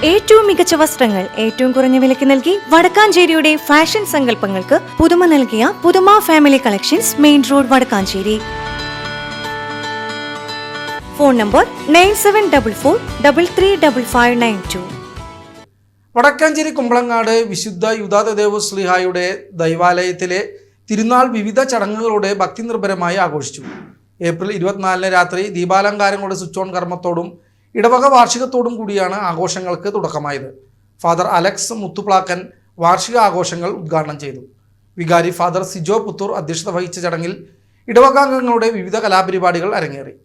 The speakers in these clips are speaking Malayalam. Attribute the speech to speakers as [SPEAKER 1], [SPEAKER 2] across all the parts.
[SPEAKER 1] ഏറ്റവും മികച്ച വസ്ത്രങ്ങൾ ഏറ്റവും കുറഞ്ഞ വിലയ്ക്ക് നൽകി വടക്കാഞ്ചേരിയുടെ ഫാഷൻ സങ്കല്പങ്ങൾക്ക് പുതുമ നൽകിയ Puthuma family collections, main road, Vadakkanchery. Phone number 9744335592.
[SPEAKER 2] Vadakkanchery Kumbalangad വിശുദ്ധ യൂദാതദേവ ശ്ലീഹായുടെ ദൈവാലയത്തിലെ തിരുനാൾ വിവിധ ചടങ്ങുകളോടെ ഭക്തിനിർഭരമായി ആഘോഷിച്ചു. ഏപ്രിൽ 24 രാത്രി ദീപാലങ്കാരങ്ങളുടെ സ്വിച്ച് ഓൺ കർമ്മത്തോടും ഇടവക വാർഷികത്തോടും കൂടിയാണ് ആഘോഷങ്ങൾക്ക് തുടക്കമായത്. ഫാദർ അലക്സ് മുത്തുപ്ലാക്കൻ വാർഷിക ആഘോഷങ്ങൾ ഉദ്ഘാടനം ചെയ്തു. വികാരി ഫാദർ സിജോ പുത്തൂർ അധ്യക്ഷത വഹിച്ച ചടങ്ങിൽ ഇടവകാംഗങ്ങളുടെ വിവിധ കലാപരിപാടികൾ അരങ്ങേറി.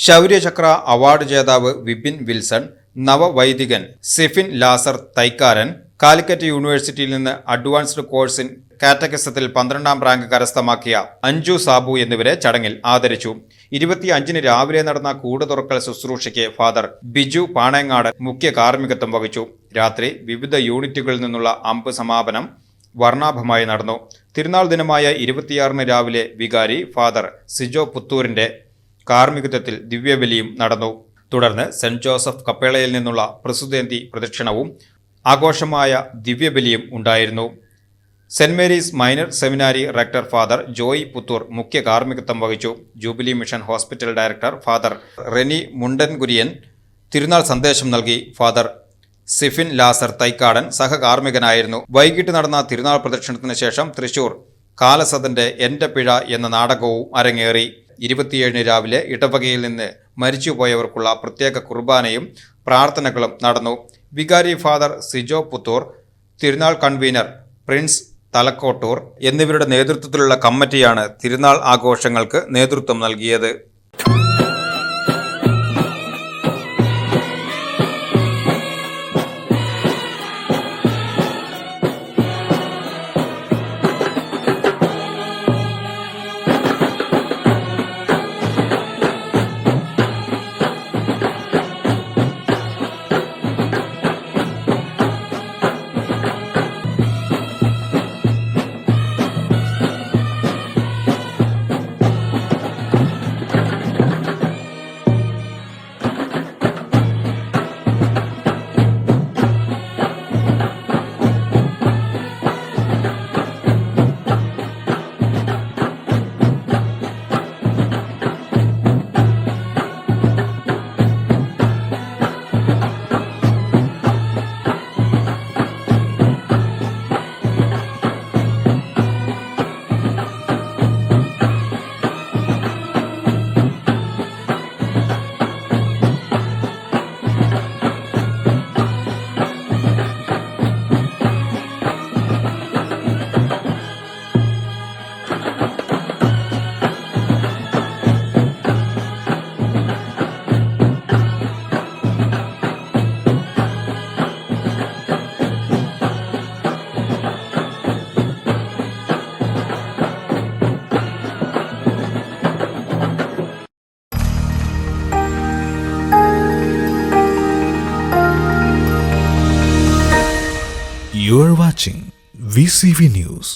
[SPEAKER 3] ശൗര്യചക്ര അവാർഡ് ജേതാവ് വിപിൻ വിൽസൺ, നവവൈദികൻ സിഫിൻ ലാസർ തൈക്കാരൻ, കാലിക്കറ്റ് യൂണിവേഴ്സിറ്റിയിൽ നിന്ന് അഡ്വാൻസ്ഡ് കോഴ്സ് ഇൻ കാറ്റഗിസത്തിൽ 12ാം റാങ്ക് കരസ്ഥമാക്കിയ അഞ്ജു സാബു എന്നിവരെ ചടങ്ങിൽ ആദരിച്ചു. 25-ന് രാവിലെ നടന്ന കൂട് തുറക്കൽ ശുശ്രൂഷയ്ക്ക് ഫാദർ ബിജു പാണേങ്ങാട് മുഖ്യ കാർമ്മികത്വം വഹിച്ചു. രാത്രി വിവിധ യൂണിറ്റുകളിൽ നിന്നുള്ള അമ്പ് സമാപനം വർണ്ണാഭമായി നടന്നു. തിരുനാൾ ദിനമായ 26-ന് രാവിലെ വികാരി ഫാദർ സിജോ പുത്തൂരിന്റെ കാർമ്മികത്വത്തിൽ ദിവ്യബലിയും നടന്നു. തുടർന്ന് സെന്റ് ജോസഫ് കപ്പേളയിൽ നിന്നുള്ള പ്രസുതേന്തി പ്രദക്ഷിണവും ആഘോഷമായ ദിവ്യബലിയും ഉണ്ടായിരുന്നു. Saint Mary's minor seminary rector father Joy Puthur മുഖ്യ കാർമ്മികത്വം വഹിച്ചു. Jubilee mission hospital director father Reni Mundankurian തിരുനാൾ സന്ദേശം നൽകി. ഫാദർ സിഫിൻ ലാസർ തൈക്കാടൻ സഹകാർമ്മികനായിരുന്നു. വൈകിട്ട് നടന്ന തിരുനാൾ പ്രദക്ഷിണത്തിന് ശേഷം തൃശൂർ കാലസദന്റെ എന്റെ പിഴ എന്ന നാടകവും അരങ്ങേറി. 27-ന് രാവിലെ ഇടവകയിൽ നിന്ന് മരിച്ചുപോയവർക്കുള്ള പ്രത്യേക കുർബാനയും പ്രാർത്ഥനകളും നടന്നു. വികാരി ഫാദർ സിജോ പുത്തൂർ, തിരുനാൾ കൺവീനർ പ്രിൻസ് തലക്കോട്ടൂർ എന്നിവരുടെ നേതൃത്വത്തിലുള്ള കമ്മിറ്റിയാണ് തിരുനാൾ ആഘോഷങ്ങൾക്ക് നേതൃത്വം നൽകിയത്.
[SPEAKER 4] You are watching VCV News.